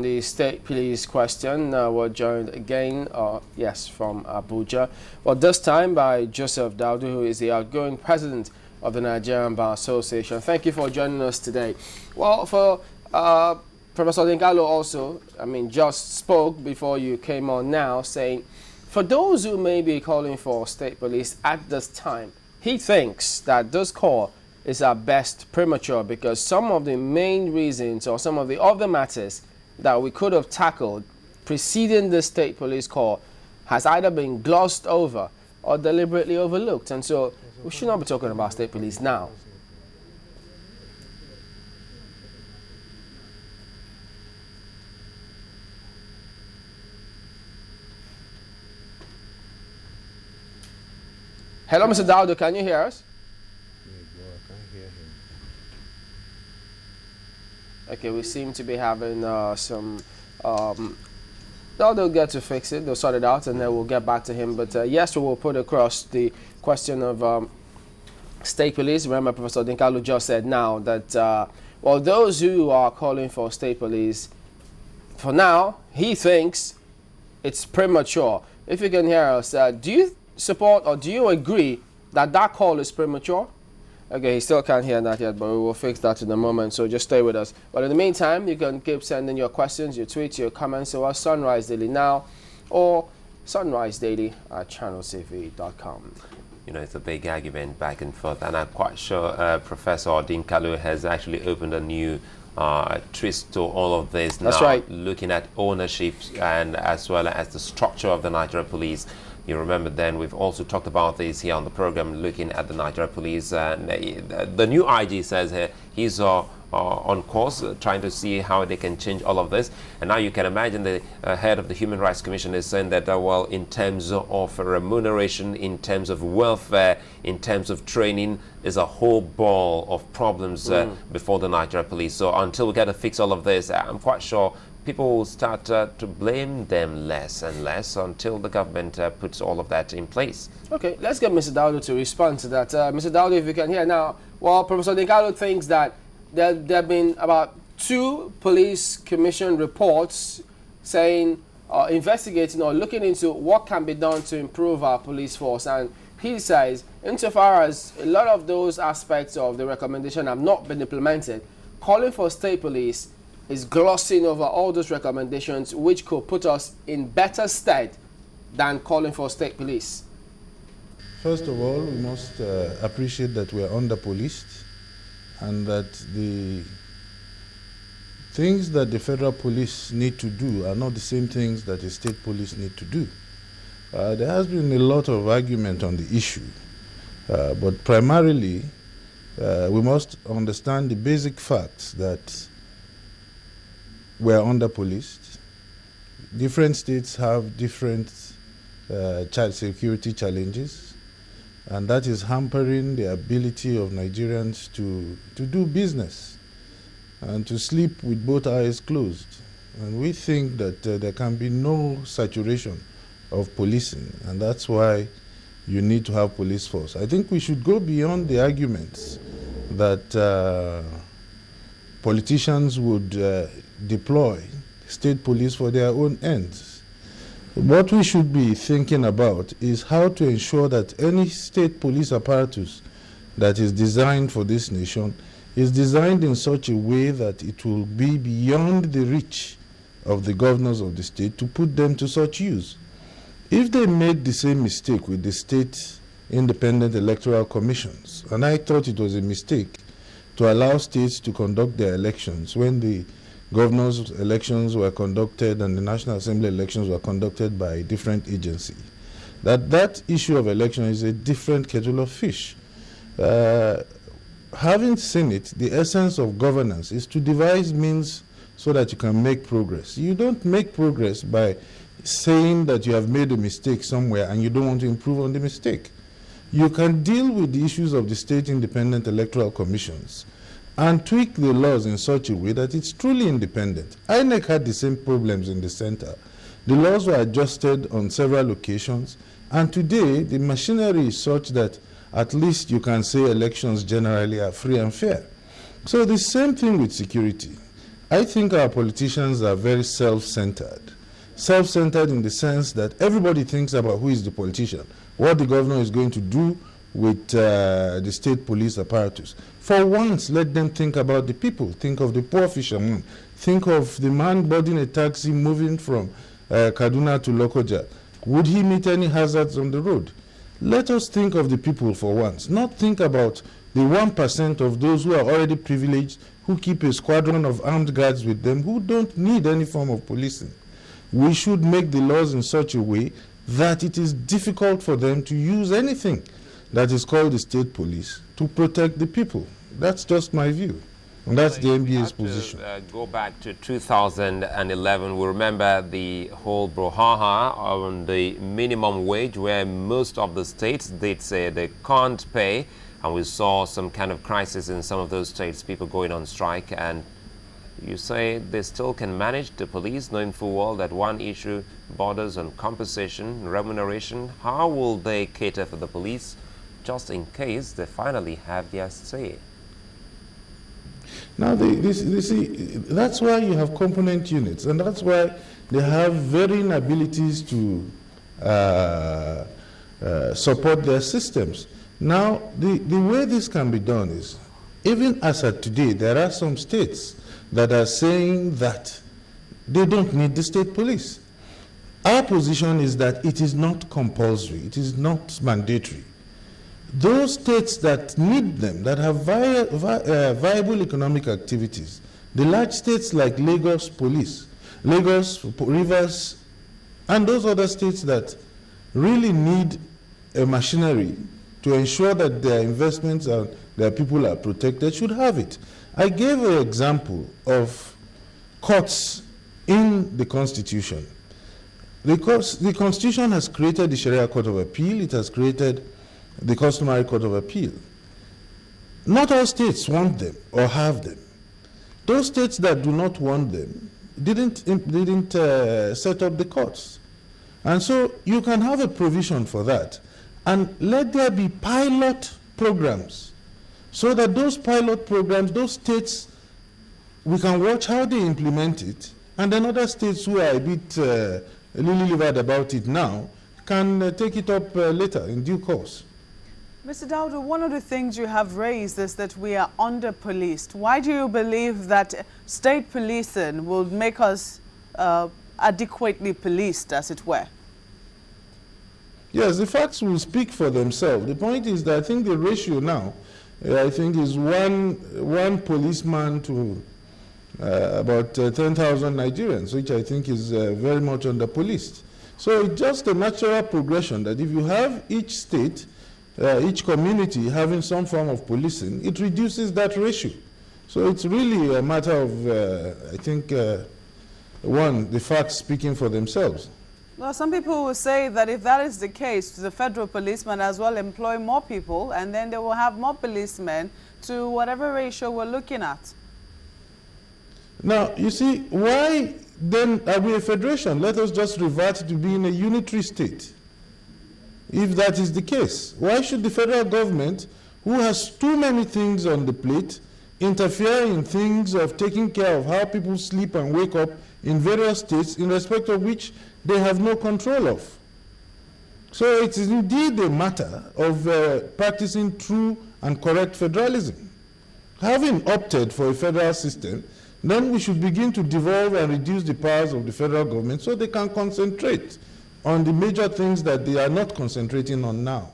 The state police question, we're joined again, yes, from Abuja. Well, this time by Joseph Dauda, who is the outgoing president of the Nigerian Bar Association. Thank you for joining us today. Well, for Professor Dingalo also, just spoke before you came on now, saying, for those who may be calling for state police at this time, he thinks that this call is at best premature because some of the main reasons or some of the other matters that we could have tackled preceding the state police call has either been glossed over or deliberately overlooked. And so we should not be talking about state police now. Hello, Mr. Dauda, can you hear us? Okay, we seem to be having some... they'll get to fix it, they'll sort it out, and then we'll get back to him. But yes, we will put across the question of state police. Remember, Professor Dinkalu just said now that, well, those who are calling for state police, for now, he thinks it's premature. If you can hear us, do you support or do you agree that that call is premature? Okay, he still can't hear that yet, but we will fix that in a moment, so just stay with us. But in the meantime, you can keep sending your questions, your tweets, your comments to us, Sunrise Daily Now or Sunrise Daily at channelcv.com. You know, it's a big argument back and forth, and I'm quite sure Professor Dinkalu has actually opened a new twist to all of this. That's now, right. Looking at ownership and as well as the structure of the Nigerian police. You remember then we've also talked about this here on the program, looking at the Nigerian police. And the new IG says here he's on course, trying to see how they can change all of this. And now you can imagine the head of the Human Rights Commission is saying that, well, in terms of remuneration, in terms of welfare, in terms of training, is a whole ball of problems before the Nigerian police. So until we get to fix all of this, I'm quite sure people will start to blame them less and less until the government puts all of that in place. Okay, let's get Mr. Dauda to respond to that. Mr. Dauda, if you can hear now, well, Professor Dinkalu thinks that there have been about 2 police commission reports saying, investigating or looking into what can be done to improve our police force. And he says, insofar as a lot of those aspects of the recommendation have not been implemented, calling for state police is glossing over all those recommendations, which could put us in better stead than calling for state police. First of all, we must appreciate that we are under-policed and that the things that the federal police need to do are not the same things that the state police need to do. There has been a lot of argument on the issue, but primarily we must understand the basic facts that we are under-policed. Different states have different child security challenges, and that is hampering the ability of Nigerians to do business and to sleep with both eyes closed. And we think that there can be no saturation of policing, and that's why you need to have police force. I think we should go beyond the arguments that politicians would deploy state police for their own ends. What we should be thinking about is how to ensure that any state police apparatus that is designed for this nation is designed in such a way that it will be beyond the reach of the governors of the state to put them to such use. If they made the same mistake with the state independent electoral commissions, and I thought it was a mistake to allow states to conduct their elections when the governors' elections were conducted and the National Assembly elections were conducted by a different agency, that issue of election is a different kettle of fish. Having seen it, the essence of governance is to devise means so that you can make progress. You don't make progress by saying that you have made a mistake somewhere and you don't want to improve on the mistake. You can deal with the issues of the state independent electoral commissions and tweak the laws in such a way that it's truly independent. INEC had the same problems in the center. The laws were adjusted on several occasions, and today the machinery is such that at least you can say elections generally are free and fair. So the same thing with security. I think our politicians are very self-centered. Self-centered in the sense that everybody thinks about who is the politician, what the governor is going to do with the state police apparatus. For once, let them think about the people. Think of the poor fisherman. Think of the man boarding a taxi moving from Kaduna to Lokoja. Would he meet any hazards on the road? Let us think of the people for once, not think about the 1% of those who are already privileged, who keep a squadron of armed guards with them, who don't need any form of policing. We should make the laws in such a way that it is difficult for them to use anything that is called the state police to protect the people. That's just my view. And that's the NBA's position. Go back to 2011. We remember the whole brouhaha on the minimum wage, where most of the states did say they can't pay. And we saw some kind of crisis in some of those states, people going on strike. And you say they still can manage the police, knowing full well that one issue borders on compensation, remuneration. How will they cater for the police just in case they finally have their say? Now, that's why you have component units, and that's why they have varying abilities to support their systems. Now, the way this can be done is, even as at today, there are some states that are saying that they don't need the state police. Our position is that it is not compulsory, it is not mandatory. Those states that need them, that have viable economic activities, the large states like Lagos Police, Lagos, Rivers, and those other states that really need a machinery to ensure that their investments and their people are protected, should have it. I gave an example of courts in the Constitution. The Constitution has created the Sharia Court of Appeal, it has created the customary Court of Appeal. Not all states want them or have them. Those states that do not want them didn't set up the courts. And so you can have a provision for that. And let there be pilot programs, so that those pilot programs, those states, we can watch how they implement it, and then other states who are a bit lily-livered about it now can take it up later in due course. Mr. Dauda, one of the things you have raised is that we are under-policed. Why do you believe that state policing will make us adequately policed, as it were? Yes, the facts will speak for themselves. The point is that I think the ratio now, I think, is one policeman to about 10,000 Nigerians, which I think is very much under-policed. So it's just a natural progression that if you have each state, each community having some form of policing, it reduces that ratio. So it's really a matter of, I think, the facts speaking for themselves. Well, some people will say that if that is the case, the federal policemen as well employ more people, and then they will have more policemen to whatever ratio we're looking at. Now, you see, why then are we a federation? Let us just revert to being a unitary state. If that is the case, why should the federal government, who has too many things on the plate, interfere in things of taking care of how people sleep and wake up in various states, in respect of which they have no control of? So it is indeed a matter of practicing true and correct federalism. Having opted for a federal system, then we should begin to devolve and reduce the powers of the federal government so they can concentrate on the major things that they are not concentrating on now.